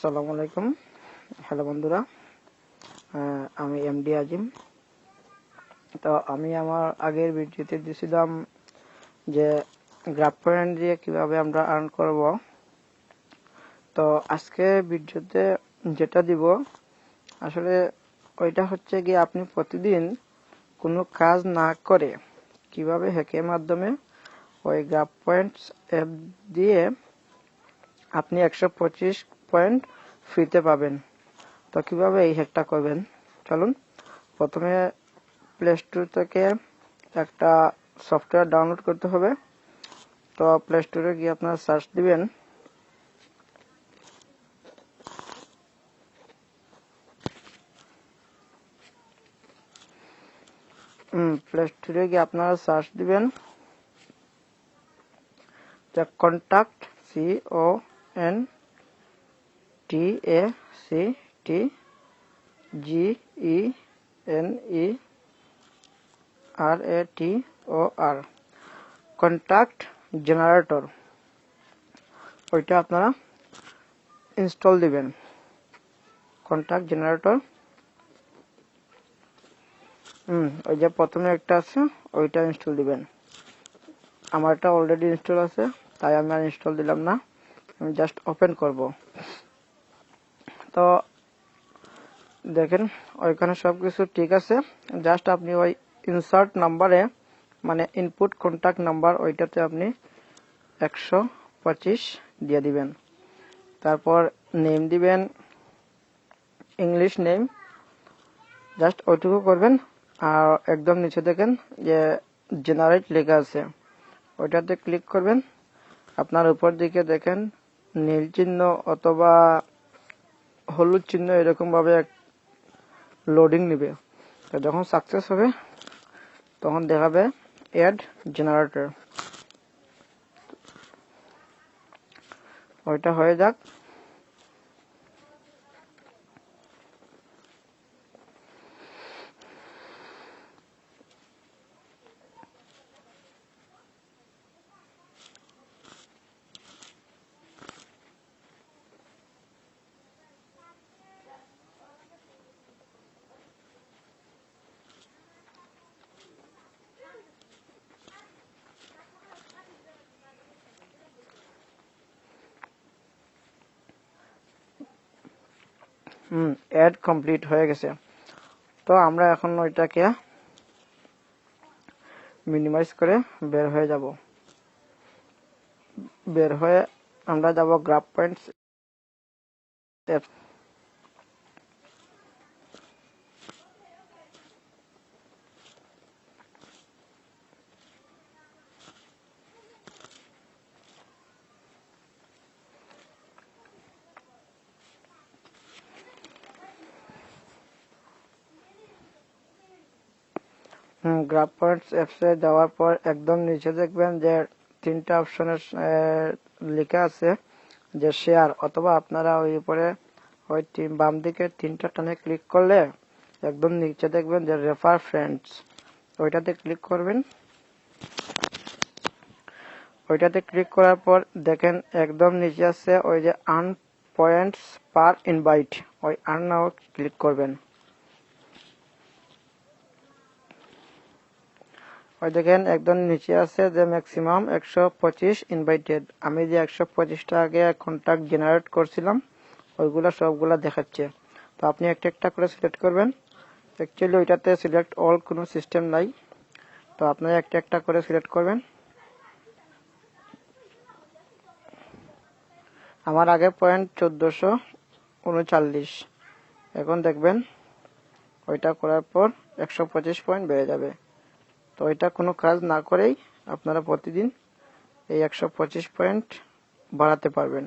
আসসালামু আলাইকুম। হ্যালো বন্ধুরা, আমি এমডি আজিম। তো আমি আমার আগের ভিডিওতে দিয়েছিলাম যে গ্রাফ পয়েন্ট দিয়ে কিভাবে আমরা আর্ন করব। তো আজকে ভিডিওতে যেটা দিব আসলে ওইটা হচ্ছে কি আপনি প্রতিদিন কোনো কাজ না করে কিভাবে হ্যাকের মাধ্যমে ওই গ্রাফ পয়েন্টস অ্যাপ দিয়ে আপনি 125 পয়েন্ট ফ্রিতে পাবেন। তো কিভাবে এই হ্যাকটা করবেন, চলুন। প্রথমে প্লে স্টোর থেকে একটা সফটওয়্যার ডাউনলোড করতে হবে। তো প্লে স্টোরে গিয়ে আপনারা সার্চ দিবেন প্লে স্টোরে গিয়ে আপনারা সার্চ দিবেন যে কন্টাক্ট, CONTACTGENERATOR কন্টাক্ট জেনারেটর। ওইটা আপনারা ইনস্টল দিবেন। কন্টাক্ট জেনারেটর ওই যে প্রথমে একটা আছে ওইটা ইনস্টল দিবেন। আমারটা অলরেডি ইনস্টল আছে, তাই আমি আর ইনস্টল দিলাম না, আমি জাস্ট ওপেন করব। তো দেখেন ওইখানে সবকিছু ঠিক আছে, জাস্ট আপনি ওই ইনসার্ট নাম্বারে মানে ইনপুট কন্টাক্ট নাম্বার ওইটাতে আপনি 125 দিয়ে দিবেন। তারপর নেম দিবেন, ইংলিশ নেম, জাস্ট ওইটুকু করবেন। আর একদম নিচে দেখেন যে জেনারেট লেখা আছে, ওইটাতে ক্লিক করবেন। আপনার উপর দিকে দেখেন নীল চিহ্ন অথবা হলুদ চিহ্ন এরকম ভাবে লোডিং নিবে। তো যখন সাকসেস হবে তখন দেখাবে অ্যাড জেনারেটর। ওইটা হয়ে যাক। অ্যাড কমপ্লিট হয়ে গেছে। তো আমরা এখন ওইটাকে মিনিমাইজ করে বের হয়ে যাব। বের হয়ে আমরা যাব graph points app. Graph points অ্যাপসে যাওয়ার পর একদম নিচে দেখবেন যে তিনটা অপশনের লেখা আছে যে শেয়ার, অথবা আপনারা ওই উপরে ওই বাম দিকে তিনটা টানে ক্লিক করলে একদম নিচে দেখবেন যে রেফার ফ্রেন্ডস, ওইটাতে ক্লিক করবেন। ওইটাতে ক্লিক করার পর দেখেন একদম নিচে আছে ওই যে আর্ন পয়েন্টস পার ইনভাইট, ওই আর্ন নাও ক্লিক করবেন। ওই দেখেন একদম নিচে আছে যে ম্যাক্সিমাম 125 ইনভাইটেড। আমি যে 125টা আগে কন্টাক্ট জেনারেট করছিলাম ওইগুলা সবগুলা দেখাচ্ছে। তো আপনি একটা একটা করে সিলেক্ট করবেন। অ্যাকচুয়ালি ওইটাতে সিলেক্ট অল কোনো সিস্টেম নাই, তো আপনারা একটা একটা করে সিলেক্ট করবেন। আমার আগে পয়েন্ট 1439, এখন দেখবেন ওইটা করার পর 125 পয়েন্ট বেড়ে যাবে। তো ওইটা কোনো কাজ না করেই আপনারা প্রতিদিন এই 125 পয়েন্ট বাড়াতে পারবেন।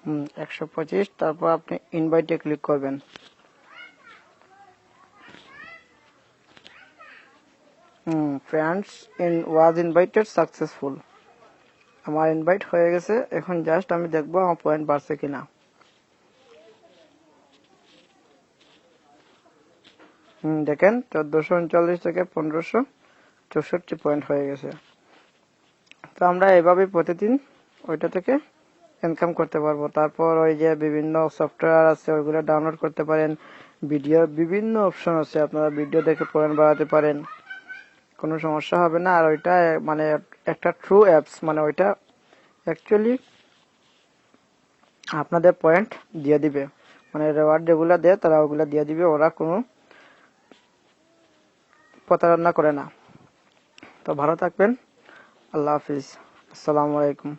125, তারপর আপনি ইনভাইটে ক্লিক করবেন। ফ্রেন্ডস ওয়াজ ইনভাইটেড সাকসেসফুল, আমার ইনভাইট হয়ে গেছে। এখন জাস্ট আমি দেখবো আমার পয়েন্ট বাড়ছে কিনা। দেখেন 1439 থেকে 1564 পয়েন্ট হয়ে গেছে। তো আমরা এভাবে প্রতিদিন ওইটা থেকে ইনকাম করতে পারবো। তারপর ওই যে বিভিন্ন সফটওয়্যার আছে ওইগুলো ডাউনলোড করতে পারেন, ভিডিও বিভিন্ন অপশন আছে, আপনারা ভিডিও দেখে পয়েন্ট বাড়াতে পারেন, কোনো সমস্যা হবে না। আর ওইটা মানে একটা ট্রু অ্যাপস, মানে ওইটা অ্যাকচুয়ালি আপনাদের পয়েন্ট দিয়ে দিবে, মানে রেওয়ার্ড যেগুলো দেয় তারা ওগুলা দিয়ে দিবে, ওরা কোনো প্রতারণা করে না। তো ভালো থাকবেন, আল্লাহ হাফিজ, আসসালামু আলাইকুম।